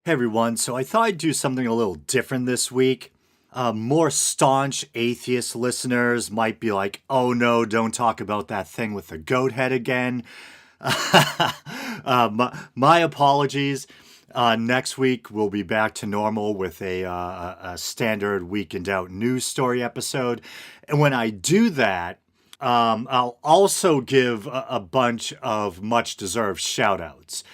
Hey everyone, so I thought I'd do something a little different this week. More staunch atheist listeners might be like, oh no, don't talk about that thing with the goat head again. My apologies. Next week, we'll be back to normal with a standard Week in Doubt news story episode. And when I do that, I'll also give a bunch of much deserved shout outs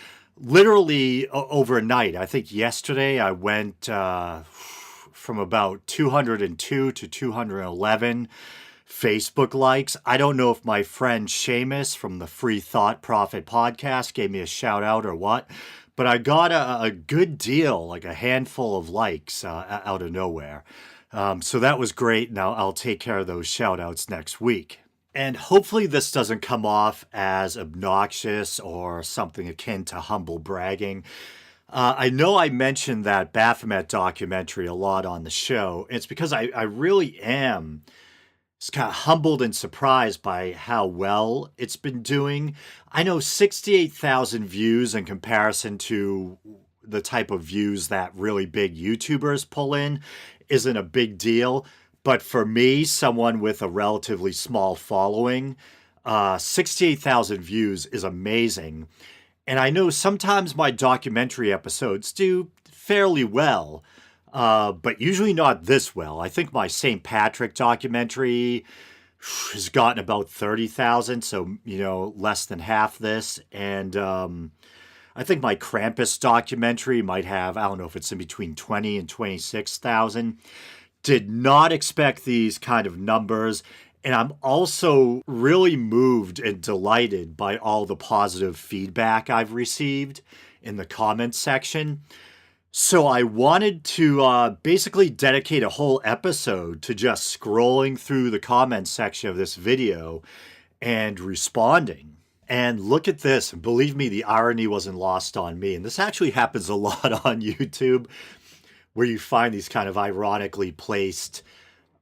literally overnight. I think yesterday I went from about 202 to 211 Facebook likes. I don't know if my friend Seamus from the Free Thought Profit podcast gave me a shout out or what, but I got a good deal, like a handful of likes out of nowhere. So that was great. Now I'll take care of those shout outs next week. And hopefully, this doesn't come off as obnoxious or something akin to humble bragging. I know I mentioned that Baphomet documentary a lot on the show. It's because I really am just kind of humbled and surprised by how well it's been doing. I know 68,000 views in comparison to the type of views that really big YouTubers pull in isn't a big deal. But for me, someone with a relatively small following, 68,000 views is amazing. And I know sometimes my documentary episodes do fairly well, but usually not this well. I think my St. Patrick documentary has gotten about 30,000, so, less than half this. And I think my Krampus documentary might have, I don't know if it's in between 20 and 26,000. Did not expect these kind of numbers. And I'm also really moved and delighted by all the positive feedback I've received in the comments section. So I wanted to basically dedicate a whole episode to just scrolling through the comments section of this video and responding. And look at this. Believe me, the irony wasn't lost on me. And this actually happens a lot on YouTube, where you find these kind of ironically placed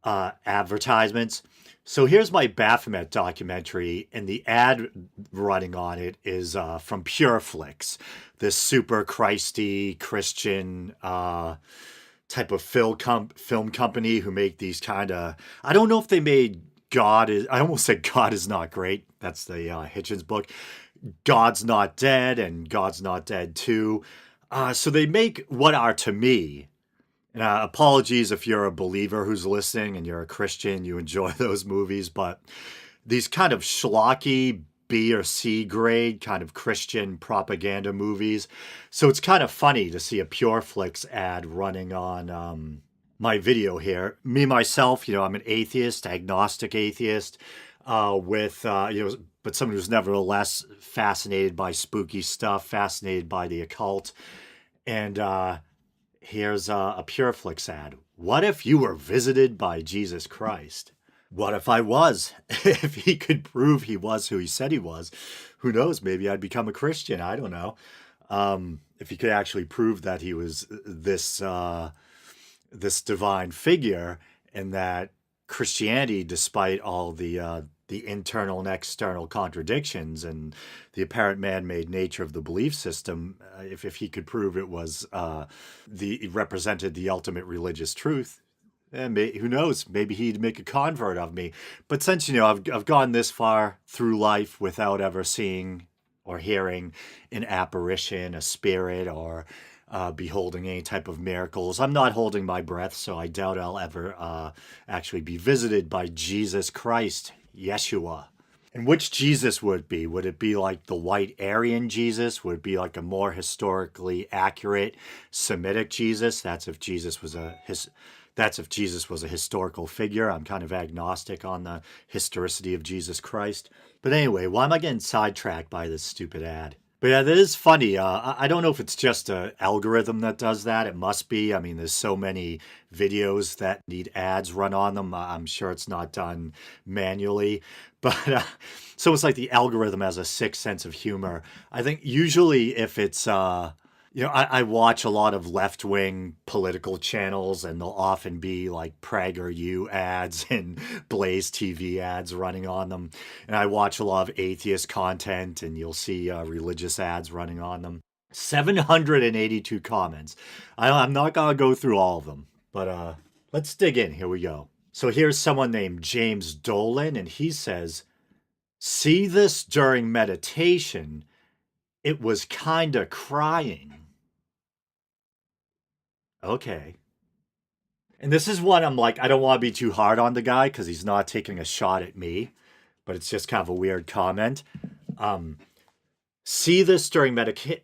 advertisements. So here's my Baphomet documentary, and the ad running on it is from Pureflix, this super Christy Christian type of film company who make these kind of, I don't know if they made I almost said God is Not Great. That's the Hitchens book. God's Not Dead and God's Not Dead 2. So they make what are, to me, and apologies if you're a believer who's listening and you're a Christian, you enjoy those movies, but these kind of schlocky B or C grade kind of Christian propaganda movies. So it's kind of funny to see a Pureflix ad running on my video here. Me, myself, I'm an atheist, agnostic atheist, but someone who's nevertheless fascinated by spooky stuff, fascinated by the occult. And here's a Pureflix ad. What if you were visited by Jesus Christ? What if I was? If he could prove he was who he said he was, who knows? Maybe I'd become a Christian. I don't know. If he could actually prove that he was this divine figure, and that Christianity, despite all the internal and external contradictions and the apparent man-made nature of the belief system, if he could prove it was it represented the ultimate religious truth, who knows? Maybe he'd make a convert of me. But since I've gone this far through life without ever seeing or hearing an apparition, a spirit, or beholding any type of miracles, I'm not holding my breath, so I doubt I'll ever actually be visited by Jesus Christ, Yeshua. And which Jesus would it be? Would it be like the white Aryan Jesus? Would it be like a more historically accurate Semitic Jesus? That's if Jesus was a historical figure. I'm kind of agnostic on the historicity of Jesus Christ. But anyway, why am I getting sidetracked by this stupid ad? But yeah, that is funny. I don't know if it's just an algorithm that does that. It must be. I mean, there's so many videos that need ads run on them. I'm sure it's not done manually. But so it's like the algorithm has a sick sense of humor. I think usually if it's I watch a lot of left-wing political channels, and there'll often be like PragerU ads and Blaze TV ads running on them. And I watch a lot of atheist content, and you'll see religious ads running on them. 782 comments. I'm not going to go through all of them, but let's dig in. Here we go. So here's someone named James Dolan, and he says, see this during meditation. It was kind of crying. Okay. And this is one I'm like, I don't want to be too hard on the guy because he's not taking a shot at me, but it's just kind of a weird comment. Um, See this during medication.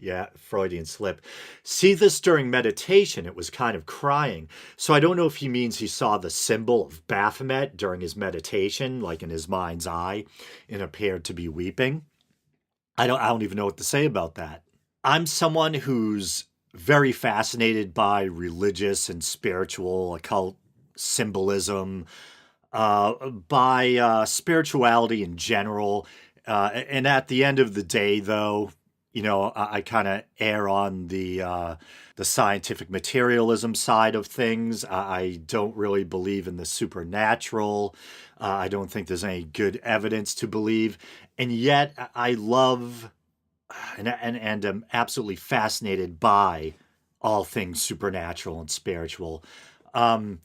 Yeah, Freudian slip. See this during meditation. It was kind of crying. So I don't know if he means he saw the symbol of Baphomet during his meditation, like in his mind's eye, and appeared to be weeping. I don't even know what to say about that. I'm someone who's very fascinated by religious and spiritual occult symbolism, by spirituality in general. And at the end of the day, though, I kind of err on the scientific materialism side of things. I don't really believe in the supernatural. I don't think there's any good evidence to believe, and yet I love and am absolutely fascinated by all things supernatural and spiritual. Um,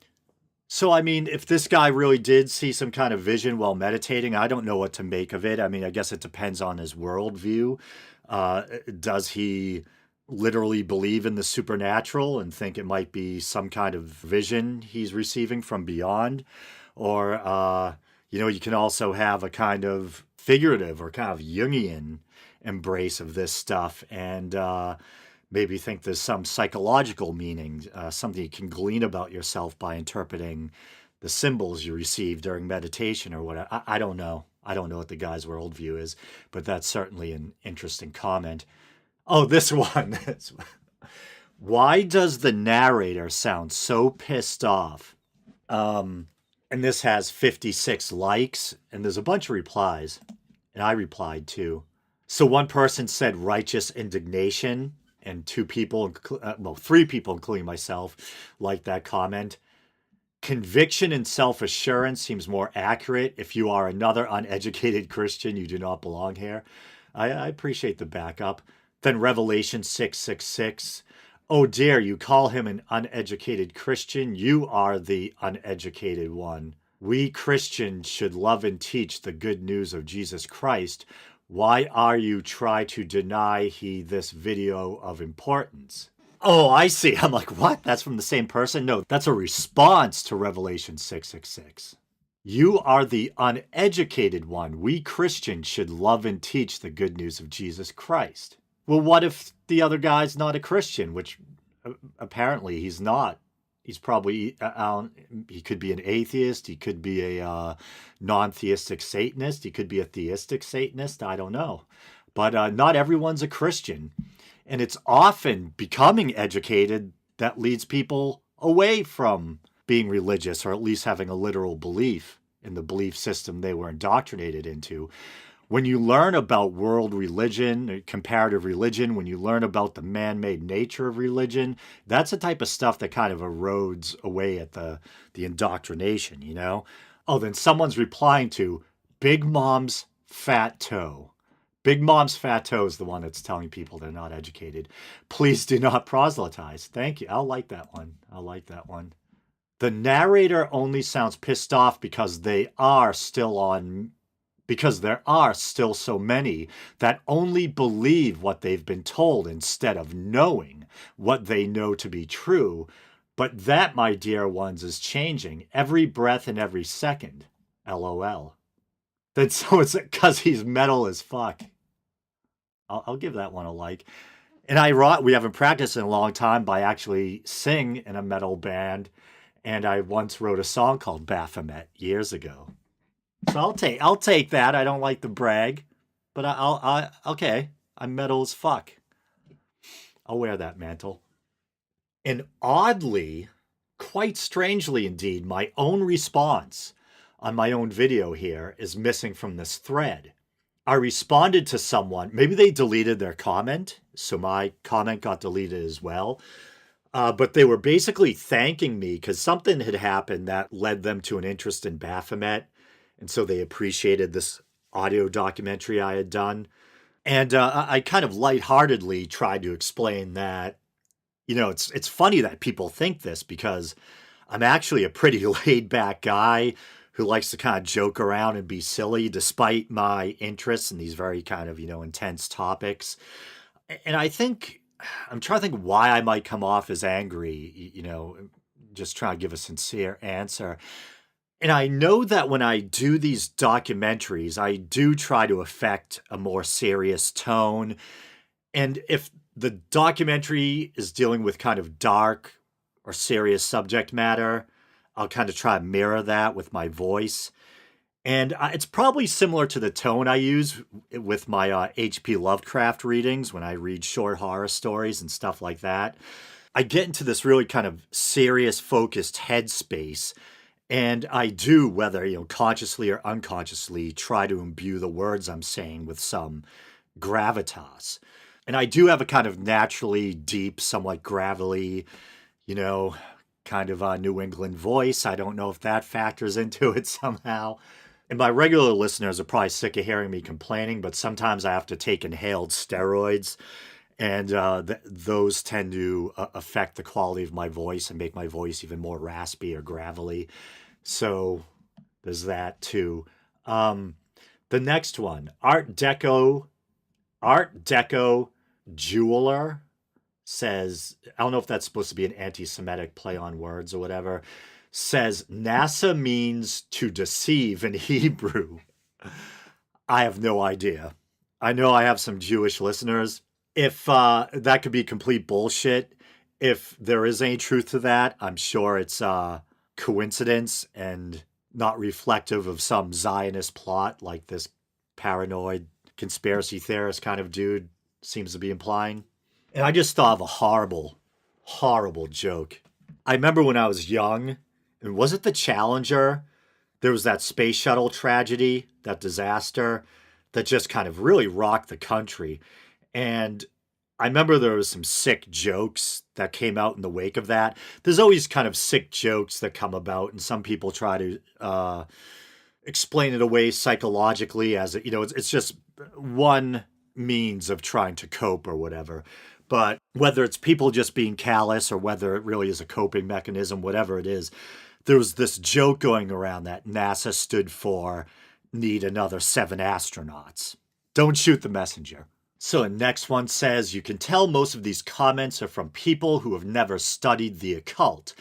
so, I mean, if this guy really did see some kind of vision while meditating, I don't know what to make of it. I mean, I guess it depends on his worldview. Does he literally believe in the supernatural and think it might be some kind of vision he's receiving from beyond? Or, you can also have a kind of figurative or kind of Jungian embrace of this stuff and maybe think there's some psychological meaning, something you can glean about yourself by interpreting the symbols you receive during meditation or whatever. I don't know. I don't know what the guy's worldview is, but that's certainly an interesting comment. Oh, this one. Why does the narrator sound so pissed off? And this has 56 likes, and there's a bunch of replies, and I replied too. So one person said righteous indignation, and three people, including myself, liked that comment. Conviction and self assurance seems more accurate. If you are another uneducated Christian, you do not belong here. I appreciate the backup. Then Revelation 666. Oh dear, you call him an uneducated Christian? You are the uneducated one. We Christians should love and teach the good news of Jesus Christ. Why are you trying to deny he this video of importance? Oh, I see. I'm like, what? That's from the same person? No, that's a response to Revelation 666. You are the uneducated one. We Christians should love and teach the good news of Jesus Christ. Well, what if the other guy's not a Christian, which apparently he's not? He's probably, he could be an atheist. He could be a non-theistic Satanist. He could be a theistic Satanist. I don't know. But not everyone's a Christian. And it's often becoming educated that leads people away from being religious, or at least having a literal belief in the belief system they were indoctrinated into. When you learn about world religion, comparative religion, when you learn about the man-made nature of religion, that's the type of stuff that kind of erodes away at the indoctrination, you know? Oh, then someone's replying to Big Mom's fat toe. Big Mom's fat toe is the one that's telling people they're not educated. Please do not proselytize. Thank you. I'll like that one. I'll like that one. The narrator only sounds pissed off because there are still so many that only believe what they've been told instead of knowing what they know to be true. But that, my dear ones, is changing every breath and every second. LOL. Then so it's because he's metal as fuck. I'll give that one a like. And we haven't practiced in a long time, but I actually sing in a metal band, and I once wrote a song called Baphomet years ago. So I'll take that. I don't like the brag, but okay. I'm metal as fuck. I'll wear that mantle. And oddly, quite strangely indeed, my own response on my own video here is missing from this thread. I responded to someone, maybe they deleted their comment, so my comment got deleted as well. But they were basically thanking me because something had happened that led them to an interest in Baphomet. And so they appreciated this audio documentary I had done. And I kind of lightheartedly tried to explain that, it's funny that people think this because I'm actually a pretty laid back guy who likes to kind of joke around and be silly despite my interests in these very kind of, intense topics. And I think I'm trying to think why I might come off as angry, just trying to give a sincere answer. And I know that when I do these documentaries, I do try to affect a more serious tone. And if the documentary is dealing with kind of dark or serious subject matter, I'll kind of try to mirror that with my voice. And it's probably similar to the tone I use with my H.P. Lovecraft readings when I read short horror stories and stuff like that. I get into this really kind of serious, focused headspace. And I do, whether consciously or unconsciously, try to imbue the words I'm saying with some gravitas. And I do have a kind of naturally deep, somewhat gravelly, you know, kind of a New England voice. I don't know if that factors into it somehow. And my regular listeners are probably sick of hearing me complaining, but sometimes I have to take inhaled steroids, and those tend to affect the quality of my voice and make my voice even more raspy or gravelly. So there's that too. Um, the next one, Art Deco jeweler says, I don't know if that's supposed to be an anti-Semitic play on words or whatever, says NASA means to deceive in Hebrew. I have no idea. I know I have some Jewish listeners. If that could be complete bullshit, if there is any truth to that, I'm sure it's coincidence and not reflective of some Zionist plot like this paranoid conspiracy theorist kind of dude seems to be implying. And I just thought of a horrible, horrible joke. I remember when I was young, and was it the Challenger? There was that space shuttle tragedy, that disaster that just kind of really rocked the country. And I remember there was some sick jokes that came out in the wake of that. There's always kind of sick jokes that come about, and some people try to explain it away psychologically as it's just one means of trying to cope or whatever. But whether it's people just being callous or whether it really is a coping mechanism, whatever it is, there was this joke going around that NASA stood for need another 7 astronauts. Don't shoot the messenger. So the next one says, you can tell most of these comments are from people who have never studied the occult.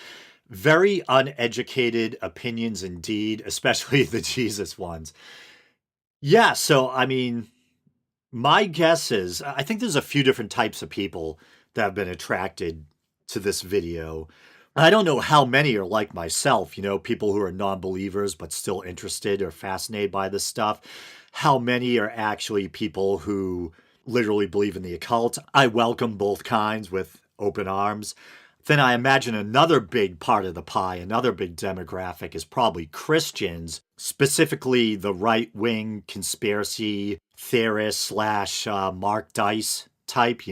Very uneducated opinions indeed, especially the Jesus ones. Yeah, so I mean, my guess is I think there's a few different types of people that have been attracted to this video. I don't know how many are like myself, people who are non believers but still interested or fascinated by this stuff. How many are actually people who literally believe in the occult? I welcome both kinds with open arms. Then I imagine another big part of the pie, another big demographic is probably Christians, specifically the right-wing conspiracy theorist slash Mark Dice type,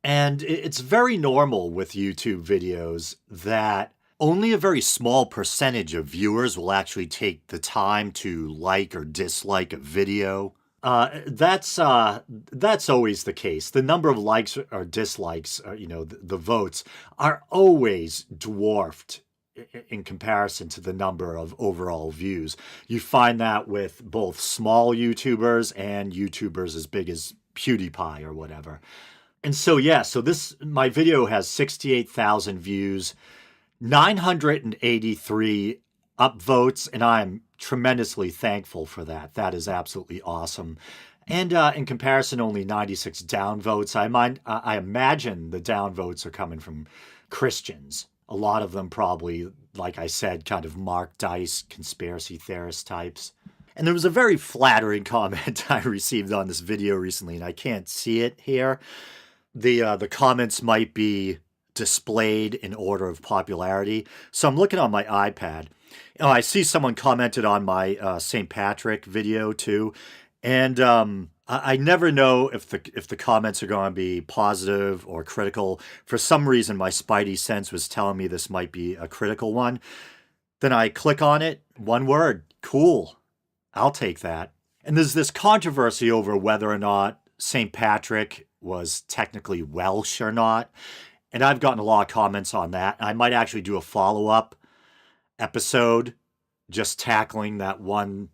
And it's very normal with YouTube videos that only a very small percentage of viewers will actually take the time to like or dislike a video. That's always the case. The number of likes or dislikes, the votes are always dwarfed in comparison to the number of overall views. You find that with both small YouTubers and YouTubers as big as PewDiePie or whatever. And so, my video has 68,000 views, 983 upvotes, and I'm tremendously thankful for that. That is absolutely awesome. And in comparison, only 96 downvotes. I imagine the downvotes are coming from Christians. A lot of them probably, like I said, kind of Mark Dice conspiracy theorist types. And there was a very flattering comment I received on this video recently, and I can't see it here. The comments might be displayed in order of popularity. So I'm looking on my iPad. I see someone commented on my St. Patrick video too, and I never know if the comments are going to be positive or critical. For some reason, my spidey sense was telling me this might be a critical one. Then I click on it, one word, cool. I'll take that. And there's this controversy over whether or not St. Patrick was technically Welsh or not. And I've gotten a lot of comments on that. I might actually do a follow-up episode just tackling that one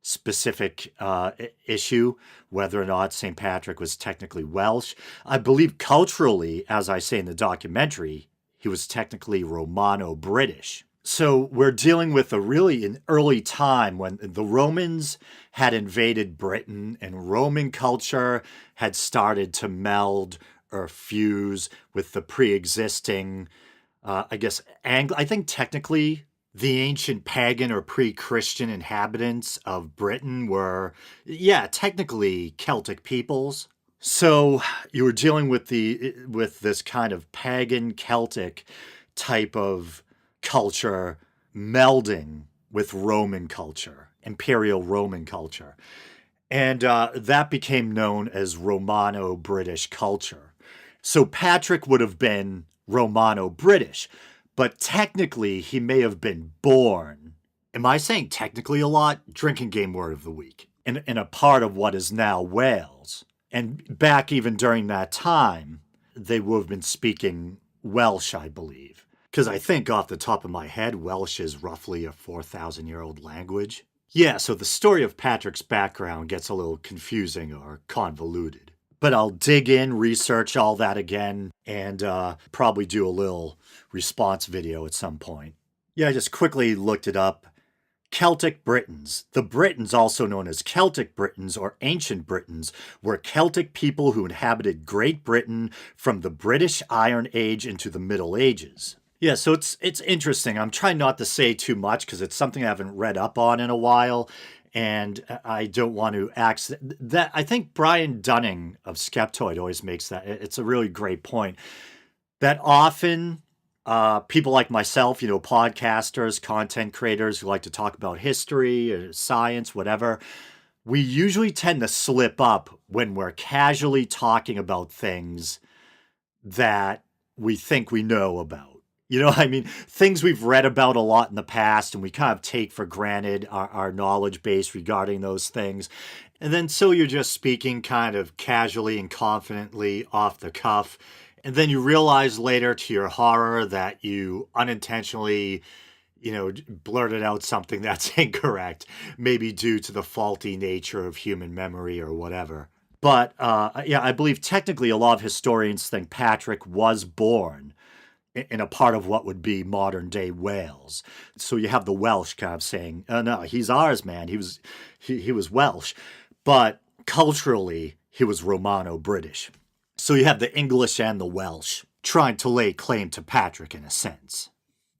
specific issue, whether or not St. Patrick was technically Welsh. I believe culturally, as I say in the documentary, he was technically Romano-British. So we're dealing with an early time when the Romans had invaded Britain and Roman culture had started to meld or fuse with the pre-existing, I think technically the ancient pagan or pre-Christian inhabitants of Britain were, technically Celtic peoples. So you were dealing with this kind of pagan Celtic type of culture melding with Roman culture, imperial Roman culture. And that became known as Romano-British culture. So Patrick would have been Romano-British, but technically he may have been born. Am I saying technically a lot? Drinking game word of the week. In a part of what is now Wales. And back even during that time, they would have been speaking Welsh, I believe. Because I think off the top of my head, Welsh is roughly a 4,000-year-old language. Yeah, so the story of Patrick's background gets a little confusing or convoluted. But I'll dig in, research all that again, and probably do a little response video at some point. Yeah, I just quickly looked it up. Celtic Britons. The Britons, also known as Celtic Britons or Ancient Britons, were Celtic people who inhabited Great Britain from the British Iron Age into the Middle Ages. Yeah, so it's interesting. I'm trying not to say too much because it's something I haven't read up on in a while, and I don't want to that. I think Brian Dunning of Skeptoid always makes that. It's a really great point. That often people like myself, podcasters, content creators who like to talk about history or science, whatever, we usually tend to slip up when we're casually talking about things that we think we know about. You know what I mean? Things we've read about a lot in the past and we kind of take for granted our knowledge base regarding those things. And then so you're just speaking kind of casually and confidently off the cuff. And then you realize later to your horror that you unintentionally, blurted out something that's incorrect, maybe due to the faulty nature of human memory or whatever. But I believe technically a lot of historians think Patrick was born in a part of what would be modern day Wales. So you have the Welsh kind of saying, "Oh no, he's ours, man. He was Welsh," but culturally he was Romano-British. So you have the English and the Welsh trying to lay claim to Patrick in a sense.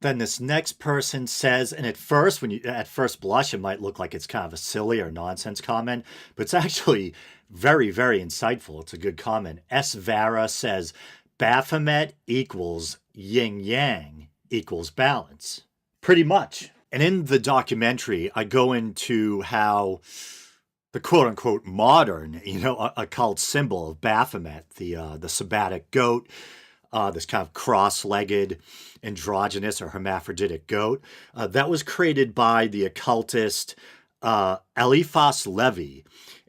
Then this next person says, and at first blush, it might look like it's kind of a silly or nonsense comment, but it's actually very, very insightful. It's a good comment. S. Vara says, Baphomet equals yin yang equals balance. Pretty much. And in the documentary, I go into how the quote-unquote modern, occult symbol of Baphomet, the sabbatic goat, this kind of cross-legged, androgynous or hermaphroditic goat, that was created by the occultist Eliphas Levi.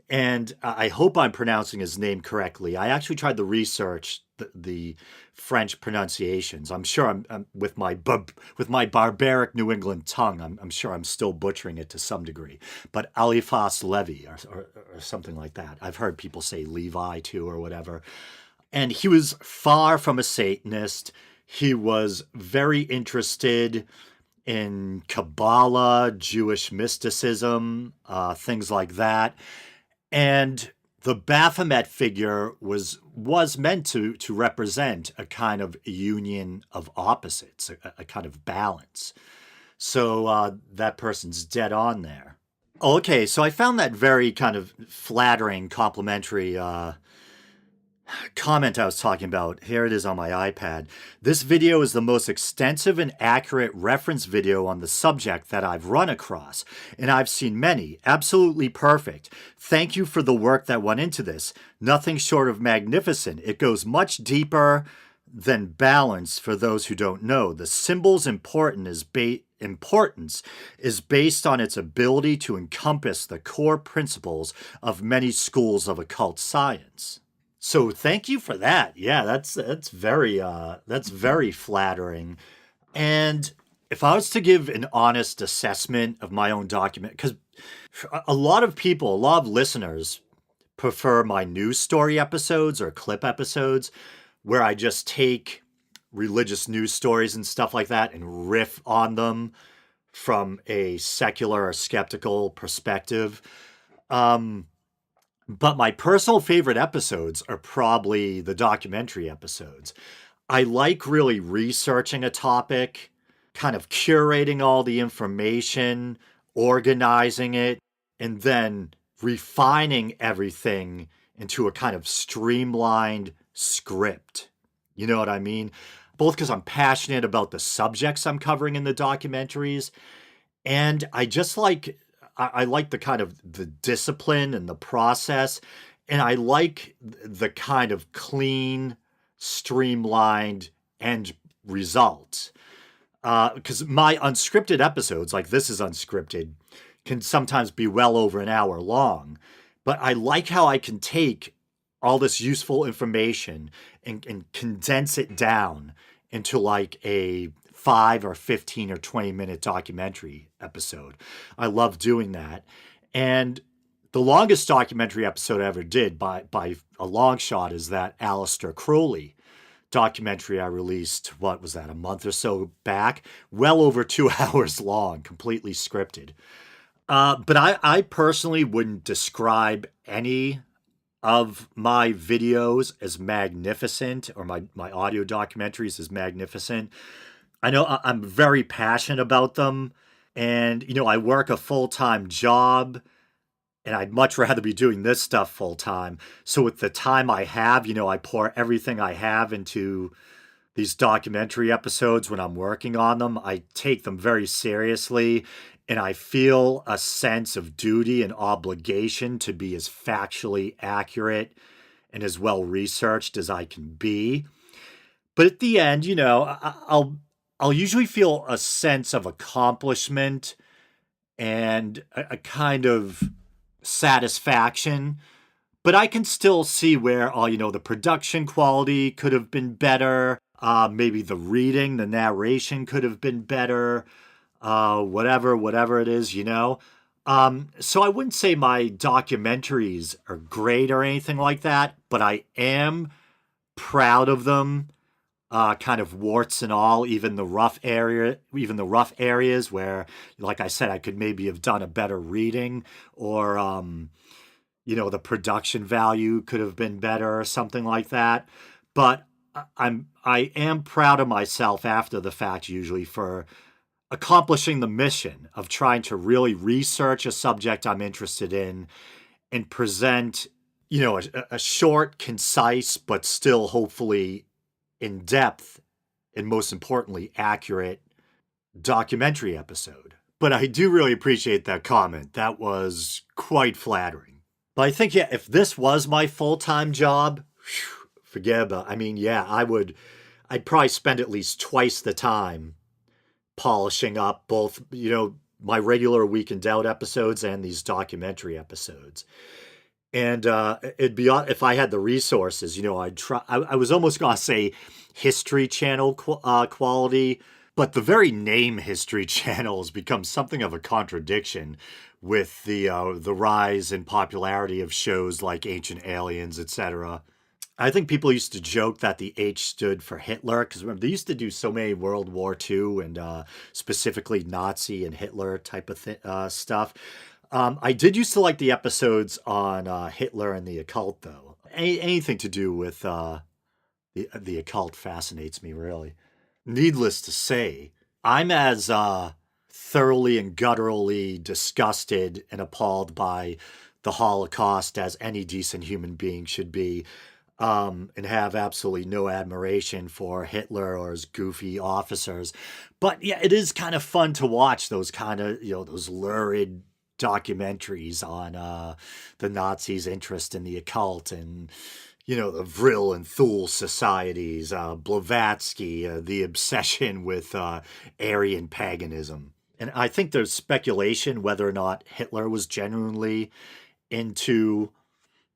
And I hope I'm pronouncing his name correctly. I actually tried to research the French pronunciations. I'm sure I'm with my barbaric New England tongue, I'm sure I'm still butchering it to some degree. But Eliphas Levi or something like that. I've heard people say Levi too or whatever. And he was far from a Satanist. He was very interested in Kabbalah, Jewish mysticism, things like that. And the Baphomet figure was meant to represent a kind of union of opposites, a kind of balance. So that person's dead on there. Okay, so I found that very kind of flattering, complimentary comment I was talking about. Here it is on my iPad. This video is the most extensive and accurate reference video on the subject that I've run across, and I've seen many. Absolutely perfect. Thank you for the work that went into this. Nothing short of magnificent. It goes much deeper than balance for those who don't know. The symbol's important importance is based on its ability to encompass the core principles of many schools of occult science. So thank you for that. Yeah, that's very flattering. And if I was to give an honest assessment of my own document, because a lot of people, a lot of listeners prefer my news story episodes or clip episodes where I just take religious news stories and stuff like that and riff on them from a secular or skeptical perspective. Um, but my personal favorite episodes are probably the documentary episodes. I like really researching a topic, kind of curating all the information, organizing it, and then refining everything into a kind of streamlined script. You know what I mean? Both because I'm passionate about the subjects I'm covering in the documentaries, and I like the kind of the discipline and the process, and I like the kind of clean, streamlined end result. Because my unscripted episodes, like this is unscripted, can sometimes be well over an hour long. But I like how I can take all this useful information and condense it down into like a 5 or 15 or 20 minute documentary episode. I love doing that. And the longest documentary episode I ever did by a long shot is that Aleister Crowley documentary I released, what was that, a month or so back? Well over 2 hours long, completely scripted. But I personally wouldn't describe any of my videos as magnificent or my audio documentaries as magnificent. I know I'm very passionate about them. And, I work a full time job and I'd much rather be doing this stuff full time. So with the time I have, I pour everything I have into these documentary episodes when I'm working on them. I take them very seriously and I feel a sense of duty and obligation to be as factually accurate and as well researched as I can be. But at the end, I'll usually feel a sense of accomplishment and a kind of satisfaction, but I can still see where the production quality could have been better. Maybe the reading, the narration could have been better. Whatever it is. So I wouldn't say my documentaries are great or anything like that, but I am proud of them. Kind of warts and all, even the rough areas where, like I said, I could maybe have done a better reading, or the production value could have been better or something like that. But I am proud of myself after the fact, usually, for accomplishing the mission of trying to really research a subject I'm interested in and present, a short, concise, but still hopefully in depth and most importantly accurate documentary episode. But I do really appreciate that comment. That was quite flattering. But I think, yeah, if this was my full-time job, forget about. I mean, yeah, I'd probably spend at least twice the time polishing up both, my regular Week in Doubt episodes and these documentary episodes. And it'd be, if I had the resources, I'd try. I was almost gonna say History Channel quality, but the very name History Channel has become something of a contradiction with the rise in popularity of shows like Ancient Aliens, etc. I think people used to joke that the H stood for Hitler, because remember, they used to do so many World War II and specifically Nazi and Hitler type of stuff. I did used to like the episodes on Hitler and the occult, though. Anything to do with the occult fascinates me, really. Needless to say, I'm as thoroughly and gutturally disgusted and appalled by the Holocaust as any decent human being should be, and have absolutely no admiration for Hitler or his goofy officers. But yeah, it is kind of fun to watch those kind of, those lurid documentaries on the Nazis' interest in the occult and the Vril and Thule societies, Blavatsky, the obsession with Aryan paganism. And I think there's speculation whether or not Hitler was genuinely into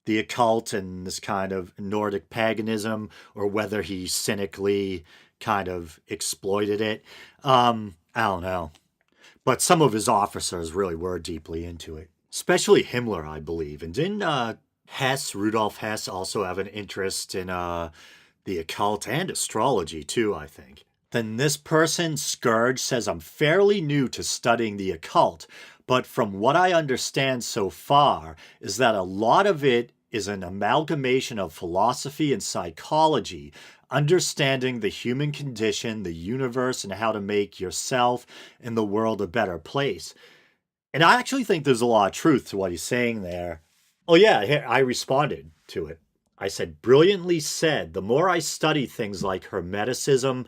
the occult and this kind of Nordic paganism, or whether he cynically kind of exploited it. I don't know. But some of his officers really were deeply into it, especially Himmler, I believe. And didn't Rudolf Hess, also have an interest in the occult and astrology too, I think. Then this person, Scourge, says, I'm fairly new to studying the occult, but from what I understand so far is that a lot of it is an amalgamation of philosophy and psychology, understanding the human condition, the universe, and how to make yourself and the world a better place. And I actually think there's a lot of truth to what he's saying there. Oh, yeah, I responded to it. I said, brilliantly said. The more I study things like Hermeticism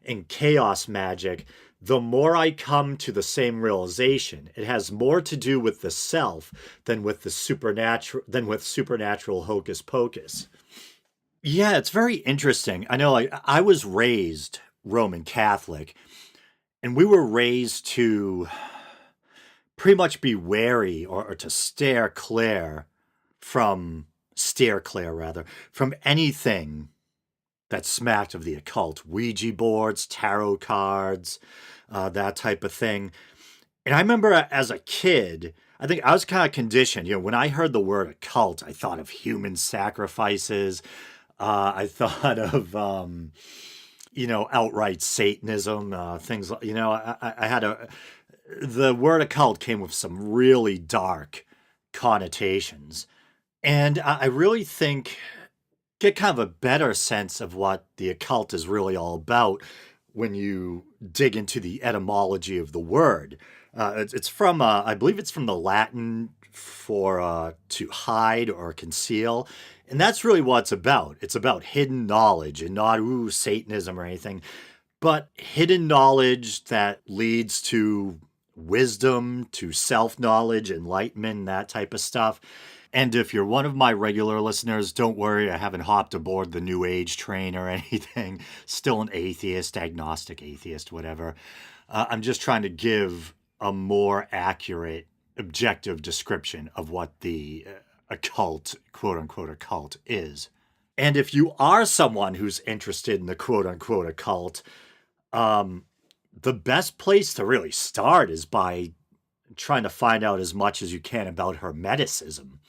and chaos magic, the more I come to the same realization. It has more to do with the self than with supernatural hocus pocus. Yeah, it's very interesting. I know, like, I was raised Roman Catholic, and we were raised to pretty much be wary, or to steer clear rather, from anything that smacked of the occult. Ouija boards, tarot cards, that type of thing. And I remember as a kid, I think I was kind of conditioned. When I heard the word occult, I thought of human sacrifices. I thought of, outright Satanism, things like, I had the word occult came with some really dark connotations. And I really think get kind of a better sense of what the occult is really all about when you dig into the etymology of the word. It's from, I believe it's from the Latin for to hide or conceal. And that's really what it's about. It's about hidden knowledge, and not, Satanism or anything, but hidden knowledge that leads to wisdom, to self knowledge, enlightenment, that type of stuff. And if you're one of my regular listeners, don't worry, I haven't hopped aboard the New Age train or anything. Still an atheist, agnostic atheist, whatever. I'm just trying to give a more accurate, objective description of what the occult, quote unquote, occult is. And if you are someone who's interested in the quote unquote occult, the best place to really start is by trying to find out as much as you can about Hermeticism.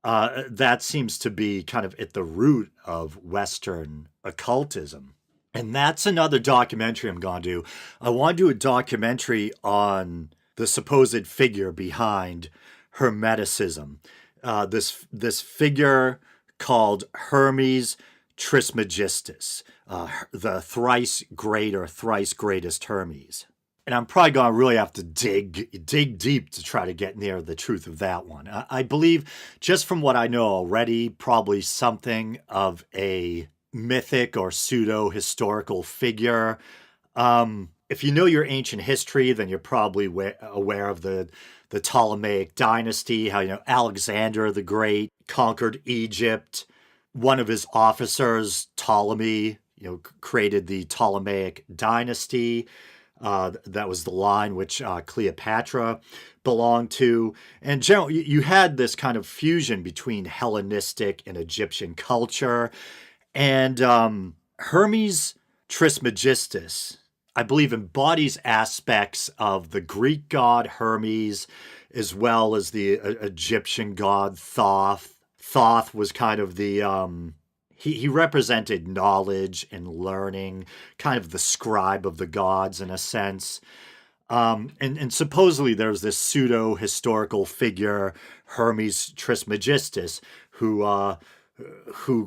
That seems to be kind of at the root of Western occultism. And that's another documentary I'm going to do. I want to do a documentary on the supposed figure behind Hermeticism. This figure called Hermes Trismegistus, the thrice great or thrice greatest Hermes. And I'm probably going to really have to dig deep to try to get near the truth of that one. I believe, just from what I know already, probably something of a mythic or pseudo-historical figure. If you know your ancient history, then you're probably aware of the Ptolemaic dynasty, how Alexander the Great conquered Egypt. One of his officers, Ptolemy, created the Ptolemaic dynasty. That was the line which Cleopatra belonged to. And generally, you had this kind of fusion between Hellenistic and Egyptian culture. And Hermes Trismegistus, I believe, embodies aspects of the Greek god Hermes, as well as the Egyptian god Thoth. Thoth was kind of the he represented knowledge and learning, kind of the scribe of the gods in a sense. And supposedly there's this pseudo historical figure, Hermes Trismegistus, who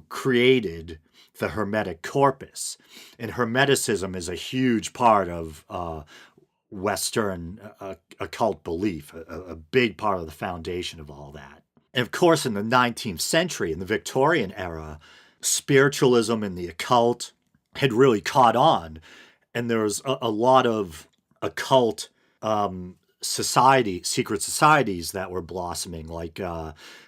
created the Hermetic corpus. And Hermeticism is a huge part of Western occult belief, a big part of the foundation of all that. And of course, in the 19th century, in the Victorian era, spiritualism and the occult had really caught on. And there was a lot of occult secret societies that were blossoming, like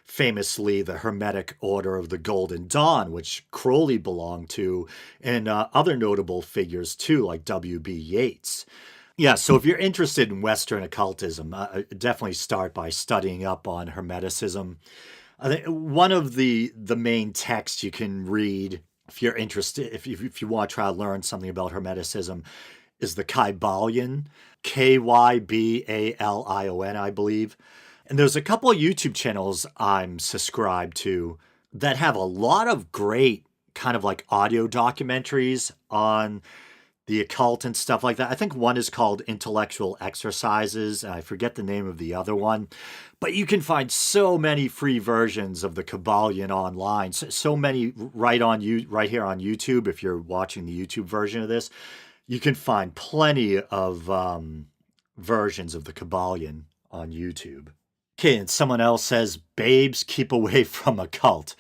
famously the Hermetic Order of the Golden Dawn, which Crowley belonged to, and other notable figures too, like W.B. Yeats. Yeah, so if you're interested in Western occultism, definitely start by studying up on Hermeticism. I think one of the main texts you can read if you're interested, if you want to try to learn something about Hermeticism, is the Kybalion, Kybalion, I believe. And there's a couple of YouTube channels I'm subscribed to that have a lot of great kind of like audio documentaries on the occult and stuff like that. I think one is called Intellectual Exercises. I forget the name of the other one. But you can find so many free versions of the Kybalion online. So many right here on YouTube. If you're watching the YouTube version of this, you can find plenty of versions of the Kybalion on YouTube. Okay, and someone else says, babes, keep away from a cult.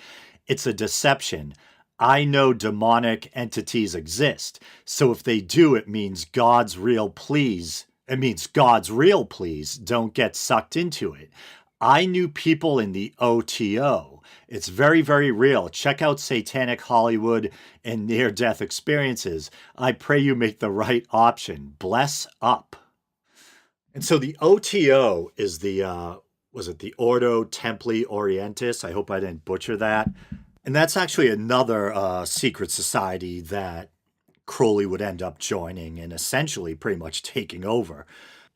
It's a deception. I know demonic entities exist. So if they do, it means God's real, please. It means God's real, please. Don't get sucked into it. I knew people in the OTO. It's very, very real. Check out Satanic Hollywood and Near Death Experiences. I pray you make the right option. Bless up. And so the OTO is was it the Ordo Templi Orientis? I hope I didn't butcher that. And that's actually another secret society that Crowley would end up joining and essentially pretty much taking over.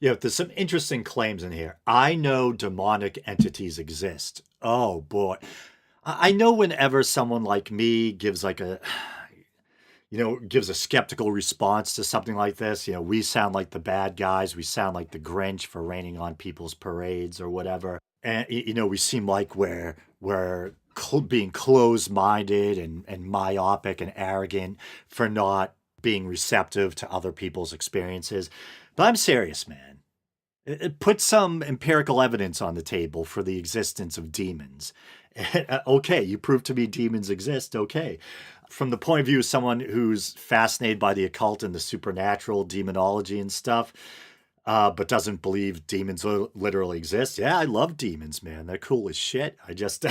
Yeah, there's some interesting claims in here. I know demonic entities exist. Oh boy. I know whenever someone like me gives like gives a skeptical response to something like this, we sound like the bad guys. We sound like the Grinch for raining on people's parades or whatever. And, we seem like we're being closed-minded and myopic and arrogant for not being receptive to other people's experiences. But I'm serious, man. Put some empirical evidence on the table for the existence of demons. Okay, you prove to me demons exist. Okay. From the point of view of someone who's fascinated by the occult and the supernatural, demonology and stuff, but doesn't believe demons literally exist. Yeah, I love demons, man. They're cool as shit. I just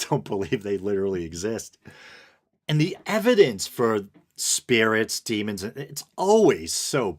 don't believe they literally exist. And the evidence for spirits, demons, it's always so